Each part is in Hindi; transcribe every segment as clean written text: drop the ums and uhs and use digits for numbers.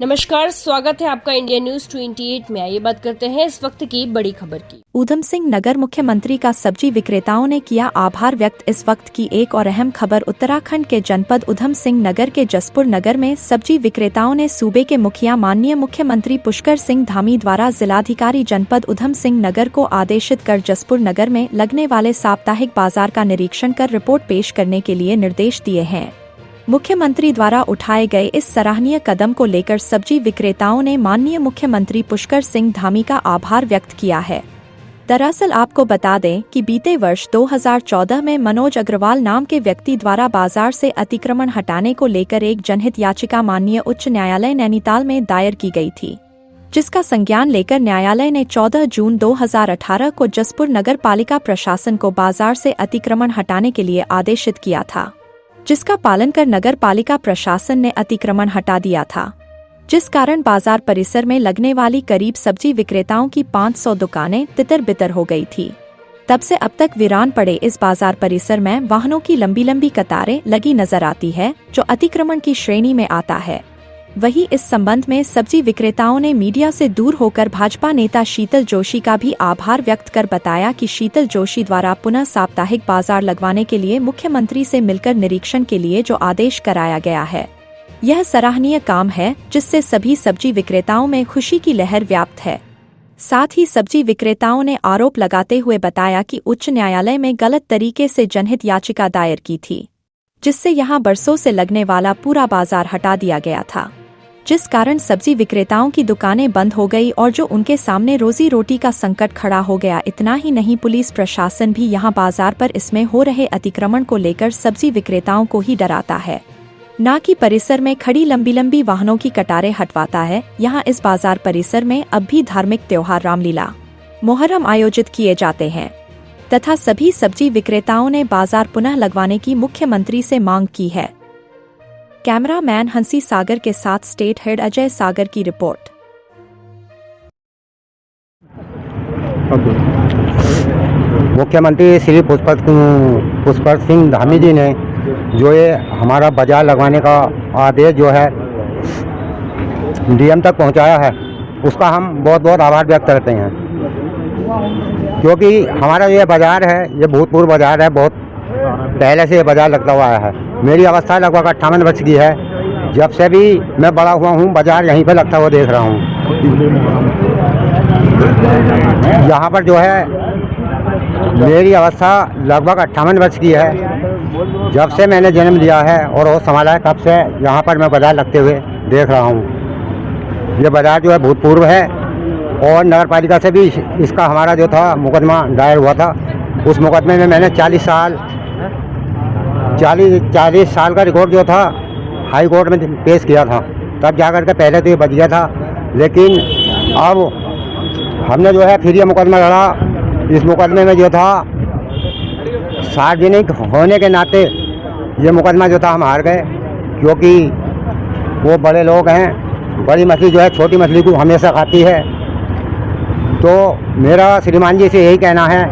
नमस्कार, स्वागत है आपका इंडिया न्यूज 28 में। आइए बात करते हैं इस वक्त की बड़ी खबर की। ऊधम सिंह नगर मुख्यमंत्री का सब्जी विक्रेताओं ने किया आभार व्यक्त। इस वक्त की एक और अहम खबर उत्तराखंड के जनपद ऊधम सिंह नगर के जसपुर नगर में सब्जी विक्रेताओं ने सूबे के मुखिया माननीय मुख्यमंत्री पुष्कर सिंह धामी द्वारा जिलाधिकारी जनपद ऊधम सिंह नगर को आदेशित कर जसपुर नगर में लगने वाले साप्ताहिक बाजार का निरीक्षण कर रिपोर्ट पेश करने के लिए निर्देश दिए हैं। मुख्यमंत्री द्वारा उठाए गए इस सराहनीय कदम को लेकर सब्जी विक्रेताओं ने माननीय मुख्यमंत्री पुष्कर सिंह धामी का आभार व्यक्त किया है। दरअसल आपको बता दें कि बीते वर्ष 2014 में मनोज अग्रवाल नाम के व्यक्ति द्वारा बाजार से अतिक्रमण हटाने को लेकर एक जनहित याचिका माननीय उच्च न्यायालय नैनीताल में दायर की गई थी, जिसका संज्ञान लेकर न्यायालय ने 14 जून 2018 को जसपुर नगर पालिका प्रशासन को बाजार से अतिक्रमण हटाने के लिए आदेशित किया था, जिसका पालन कर नगर पालिका प्रशासन ने अतिक्रमण हटा दिया था, जिस कारण बाजार परिसर में लगने वाली करीब सब्जी विक्रेताओं की 500 दुकानें तितर बितर हो गई थी। तब से अब तक वीरान पड़े इस बाजार परिसर में वाहनों की लंबी लंबी कतारें लगी नजर आती है, जो अतिक्रमण की श्रेणी में आता है। वहीं इस संबंध में सब्जी विक्रेताओं ने मीडिया से दूर होकर भाजपा नेता शीतल जोशी का भी आभार व्यक्त कर बताया कि शीतल जोशी द्वारा पुनः साप्ताहिक बाजार लगवाने के लिए मुख्यमंत्री से मिलकर निरीक्षण के लिए जो आदेश कराया गया है, यह सराहनीय काम है, जिससे सभी सब्जी विक्रेताओं में खुशी की लहर व्याप्त है। साथ ही सब्जी विक्रेताओं ने आरोप लगाते हुए बताया कि उच्च न्यायालय में गलत तरीके से जनहित याचिका दायर की थी, जिससे यहां बरसों से लगने वाला पूरा बाजार हटा दिया गया था, जिस कारण सब्जी विक्रेताओं की दुकानें बंद हो गई और जो उनके सामने रोजी रोटी का संकट खड़ा हो गया। इतना ही नहीं, पुलिस प्रशासन भी यहां बाजार पर इसमें हो रहे अतिक्रमण को लेकर सब्जी विक्रेताओं को ही डराता है, न कि परिसर में खड़ी लंबी लंबी वाहनों की कतारें हटवाता है। यहां इस बाजार परिसर में अब भी धार्मिक त्योहार रामलीला, मोहर्रम आयोजित किए जाते हैं तथा सभी सब्जी विक्रेताओं ने बाजार पुनः लगवाने की मुख्यमंत्री से मांग की है। कैमरामैन हंसी सागर के साथ स्टेट हेड अजय सागर की रिपोर्ट। मुख्यमंत्री श्री पुष्कर सिंह धामी जी ने जो ये हमारा बाजार लगवाने का आदेश जो है डीएम तक पहुंचाया है, उसका हम बहुत बहुत आभार व्यक्त करते हैं, क्योंकि हमारा ये बाजार है, ये भूतपूर्व बाजार है, बहुत पहले से ये बाजार लगता हुआ आया है। मेरी अवस्था लगभग 58 वर्ष की है। जब से भी मैं बड़ा हुआ हूँ, बाजार यहीं पर लगता हुआ देख रहा हूँ। यहाँ पर जो है मेरी अवस्था लगभग 58 वर्ष की है। जब से मैंने जन्म लिया है और वो संभाला है, तब से यहाँ पर मैं बाजार लगते हुए देख रहा हूँ। ये बाजार जो है भूतपूर्व है और नगर पालिका से भी इसका हमारा जो था मुकदमा दायर हुआ था। उस मुकदमे में मैंने 40 साल का रिकॉर्ड जो था हाई कोर्ट में पेश किया था, तब जाकर के पहले तो ये बच गया था। लेकिन अब हमने जो है फिर ये मुकदमा लड़ा। इस मुकदमे में जो था सार्वजनिक होने के नाते ये मुकदमा जो था हम हार गए, क्योंकि वो बड़े लोग हैं, बड़ी मछली जो है छोटी मछली को हमेशा खाती है। तो मेरा श्रीमान जी से यही कहना है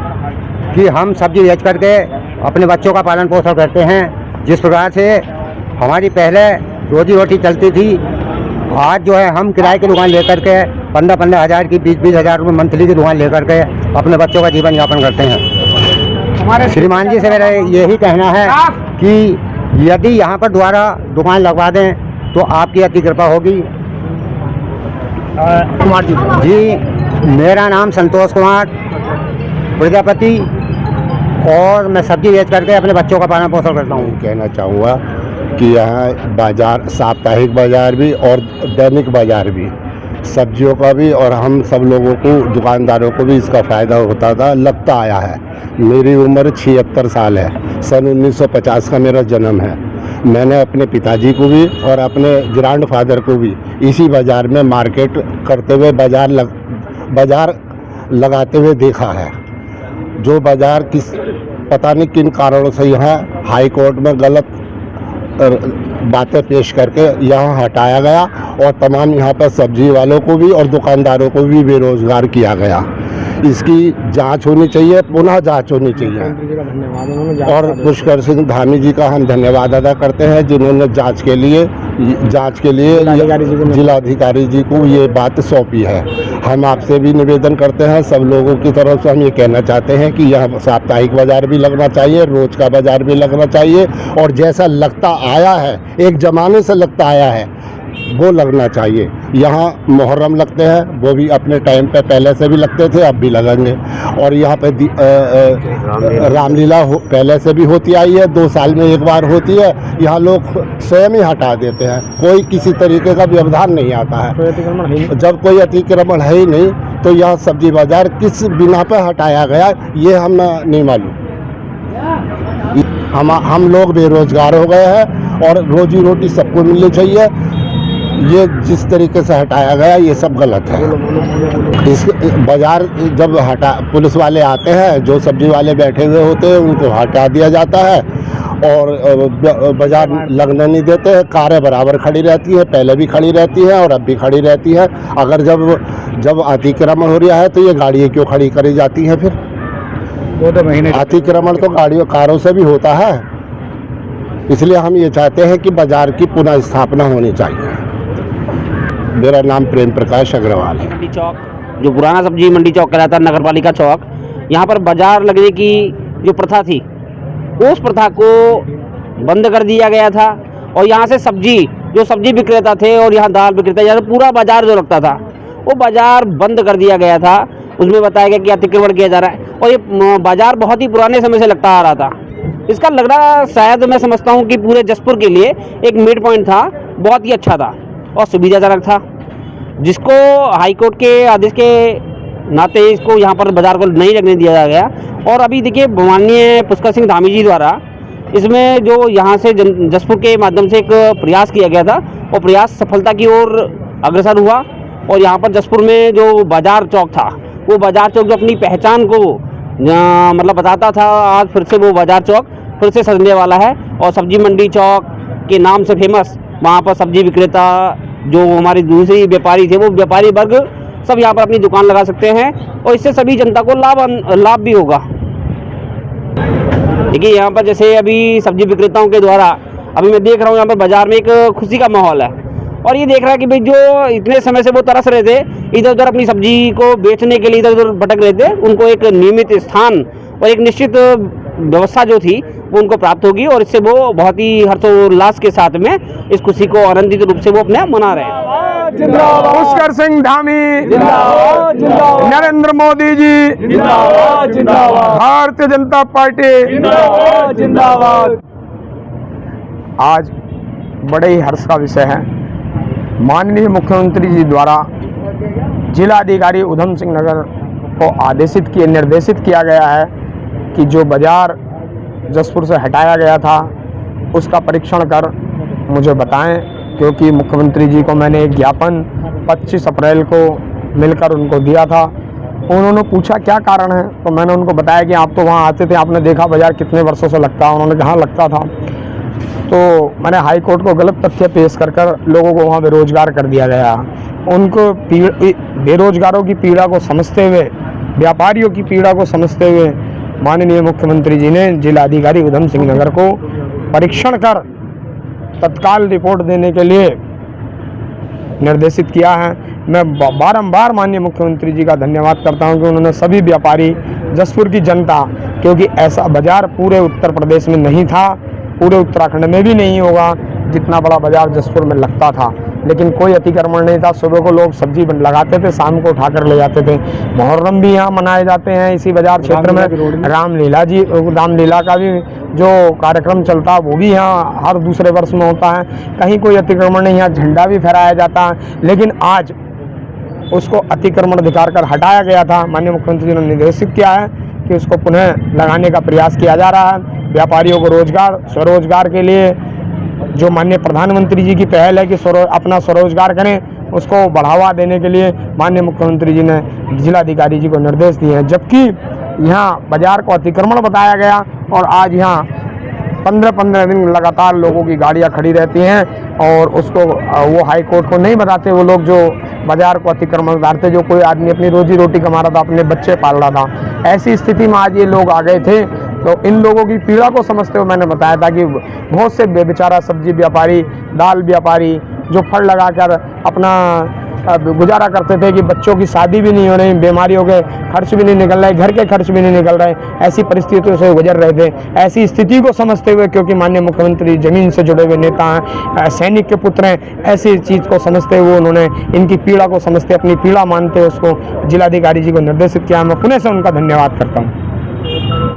कि हम सब्जी बेच करके अपने बच्चों का पालन पोषण करते हैं। जिस प्रकार से हमारी पहले रोजी रोटी चलती थी, आज जो है हम किराए की दुकान लेकर के 15-15 हज़ार की 20-20 हज़ार रुपये मंथली की दुकान लेकर के अपने बच्चों का जीवन यापन करते हैं। हमारे श्रीमान जी से मेरा यही कहना है कि यदि यहाँ पर दोबारा दुकान लगवा दें तो आपकी अति कृपा होगी। कुमार जी, मेरा नाम संतोष कुमार प्रजापति और मैं सब्जी बेच करके अपने बच्चों का पालन पोषण करता हूँ। कहना चाहूँगा कि यहाँ बाजार, साप्ताहिक बाजार भी और दैनिक बाजार भी, सब्जियों का भी, और हम सब लोगों को, दुकानदारों को भी इसका फ़ायदा होता था, लगता आया है। मेरी उम्र 76 साल है। सन 1950 का मेरा जन्म है। मैंने अपने पिताजी को भी और अपने ग्रैंडफादर को भी इसी बाज़ार में मार्केट करते हुए, बाज़ार लगाते हुए देखा है। जो बाज़ार पता नहीं किन कारणों से यहाँ हाई कोर्ट में गलत बातें पेश करके यहाँ हटाया गया और तमाम यहाँ पर सब्जी वालों को भी और दुकानदारों को भी बेरोजगार किया गया। इसकी जांच होनी चाहिए, पुनः जांच होनी चाहिए। और पुष्कर सिंह धामी जी का हम धन्यवाद अदा करते हैं, जिन्होंने जांच के लिए जांच के लिए जिलाधिकारी जी को ये बात सौंपी है। हम आपसे भी निवेदन करते हैं, सब लोगों की तरफ से हम ये कहना चाहते हैं कि यहाँ साप्ताहिक बाज़ार भी लगना चाहिए, रोज़ का बाज़ार भी लगना चाहिए, और जैसा लगता आया है, एक ज़माने से लगता आया है, वो लगना चाहिए। यहाँ मुहर्रम लगते हैं, वो भी अपने टाइम पे पहले से भी लगते थे, अब भी लगेंगे। और यहाँ पे रामलीला पहले से भी होती आई है, 2 साल में एक बार होती है। यहाँ लोग स्वयं ही हटा देते हैं, कोई किसी तरीके का व्यवधान नहीं आता है। जब कोई अतिक्रमण है ही नहीं तो यह सब्जी बाज़ार किस बिना पर हटाया गया, ये हम नहीं मालूम। हम लोग बेरोजगार हो गए हैं और रोजी रोटी सबको मिलनी चाहिए। ये जिस तरीके से हटाया गया ये सब गलत है। इस बाज़ार जब पुलिस वाले आते हैं, जो सब्जी वाले बैठे हुए होते हैं उनको हटा दिया जाता है और बाज़ार लगने नहीं देते हैं। कारें बराबर खड़ी रहती है, पहले भी खड़ी रहती है और अब भी खड़ी रहती है। अगर जब अतिक्रमण हो रहा है तो ये गाड़ियाँ क्यों खड़ी करी जाती हैं? फिर 2 महीने अतिक्रमण तो कारों से भी होता है। इसलिए हम ये चाहते हैं कि बाज़ार की पुनः स्थापना होनी चाहिए। मेरा नाम प्रेम प्रकाश अग्रवाल है। मंडी चौक, जो पुराना सब्जी मंडी चौक कहलाता है, नगर पालिका चौक, यहाँ पर बाजार लगने की जो प्रथा थी, उस प्रथा को बंद कर दिया गया था। और यहाँ से जो सब्जी विक्रेता थे और यहाँ दाल विक्रेता, यहाँ पूरा बाजार जो लगता था वो बाजार बंद कर दिया गया था। उसमें बताया गया कि अतिक्रमण किया जा रहा है और ये बाजार बहुत ही पुराने समय से लगता आ रहा था। इसका लगना शायद मैं समझता हूँ कि पूरे जसपुर के लिए एक मिड पॉइंट था, बहुत ही अच्छा था और सुविधाजनक था, जिसको हाईकोर्ट के आदेश के नाते इसको यहाँ पर बाज़ार को नहीं लगने दिया गया। और अभी देखिए माननीय पुष्कर सिंह धामी जी द्वारा इसमें जो यहाँ से जसपुर के माध्यम से एक प्रयास किया गया था, वो प्रयास सफलता की ओर अग्रसर हुआ। और यहाँ पर जसपुर में जो बाज़ार चौक था, वो बाज़ार चौक जो अपनी पहचान को मतलब बताता था, आज फिर से वो बाज़ार चौक फिर से सजने वाला है। और सब्जी मंडी चौक के नाम से फेमस, वहाँ पर सब्जी विक्रेता जो हमारे दूसरी व्यापारी थे, वो व्यापारी वर्ग सब यहाँ पर अपनी दुकान लगा सकते हैं और इससे सभी जनता को लाभ भी होगा। देखिए यहाँ पर जैसे अभी सब्जी विक्रेताओं के द्वारा अभी मैं देख रहा हूँ यहाँ पर बाज़ार में एक खुशी का माहौल है। और ये देख रहा है कि भाई जो इतने समय से वो तरस रहे थे, इधर उधर अपनी सब्जी को बेचने के लिए इधर उधर भटक रहे थे, उनको एक नियमित स्थान और एक निश्चित व्यवस्था जो थी वो उनको प्राप्त होगी। और इससे वो बहुत ही हर्षोल्लास के साथ में इस खुशी को आनंदित रूप से वो अपने मना रहे हैं। पुष्कर सिंह धामी जिंदाबाद, नरेंद्र मोदी जी जिंदाबाद, भारतीय जनता पार्टी जिंदाबाद। आज बड़े ही हर्ष का विषय है, माननीय मुख्यमंत्री जी द्वारा जिलाधिकारी उधम सिंह नगर को निर्देशित किया गया है कि जो बाज़ार जसपुर से हटाया गया था उसका परीक्षण कर मुझे बताएं, क्योंकि मुख्यमंत्री जी को मैंने एक ज्ञापन 25 अप्रैल को मिलकर उनको दिया था। उन्होंने पूछा क्या कारण है, तो मैंने उनको बताया कि आप तो वहाँ आते थे, आपने देखा बाज़ार कितने वर्षों से लगता है। उन्होंने कहा लगता था। तो मैंने हाई कोर्ट को गलत तथ्य पेश कर लोगों को वहाँ बेरोजगार कर दिया गया। उनको बेरोजगारों की पीड़ा को समझते हुए, व्यापारियों की पीड़ा को समझते हुए माननीय मुख्यमंत्री जी ने जिलाधिकारी उधम सिंह नगर को परीक्षण कर तत्काल रिपोर्ट देने के लिए निर्देशित किया है। मैं बारंबार माननीय मुख्यमंत्री जी का धन्यवाद करता हूं कि उन्होंने सभी व्यापारी, जसपुर की जनता, क्योंकि ऐसा बाज़ार पूरे उत्तर प्रदेश में नहीं था, पूरे उत्तराखंड में भी नहीं होगा जितना बड़ा बाज़ार जसपुर में लगता था। लेकिन कोई अतिक्रमण नहीं था, सुबह को लोग सब्जी लगाते थे, शाम को उठाकर ले जाते थे। मुहर्रम भी यहाँ मनाए जाते हैं इसी बाज़ार क्षेत्र में। रामलीला का भी जो कार्यक्रम चलता है वो भी यहाँ हर दूसरे वर्ष में होता है। कहीं कोई अतिक्रमण नहीं, यहाँ झंडा भी फहराया जाता है। लेकिन आज उसको अतिक्रमण दिखाकर कर हटाया गया था। माननीय मुख्यमंत्री जी ने निर्देशित किया है कि उसको पुनः लगाने का प्रयास किया जा रहा है। व्यापारियों को स्वरोजगार के लिए जो माननीय प्रधानमंत्री जी की पहल है कि अपना स्वरोजगार करें, उसको बढ़ावा देने के लिए माननीय मुख्यमंत्री जी ने जिलाधिकारी जी को निर्देश दिए हैं। जबकि यहाँ बाज़ार को अतिक्रमण बताया गया और आज यहाँ 15-15 दिन लगातार लोगों की गाड़ियाँ खड़ी रहती हैं और उसको वो हाई कोर्ट को नहीं बताते। वो लोग जो बाज़ार को अतिक्रमण बताते, जो कोई आदमी अपनी रोजी रोटी कमा रहा था, अपने बच्चे पाल रहा था, ऐसी स्थिति में आज ये लोग आ गए थे। तो इन लोगों की पीड़ा को समझते हुए मैंने बताया था कि बहुत से बेचारा सब्जी व्यापारी, दाल व्यापारी जो फल लगाकर अपना गुजारा करते थे कि बच्चों की शादी भी नहीं हो रही, बीमारियों के खर्च भी नहीं निकल रहे, घर के खर्च भी नहीं निकल रहे, ऐसी परिस्थितियों से गुजर रहे थे। ऐसी स्थिति को समझते हुए, क्योंकि माननीय मुख्यमंत्री जमीन से जुड़े हुए नेता हैं, सैनिक के पुत्र हैं, ऐसी चीज़ को समझते हुए उन्होंने इनकी पीड़ा को समझते, अपनी पीड़ा मानते उसको जिलाधिकारी जी को निर्देशित किया। मैं पुनः से उनका धन्यवाद करता हूँ।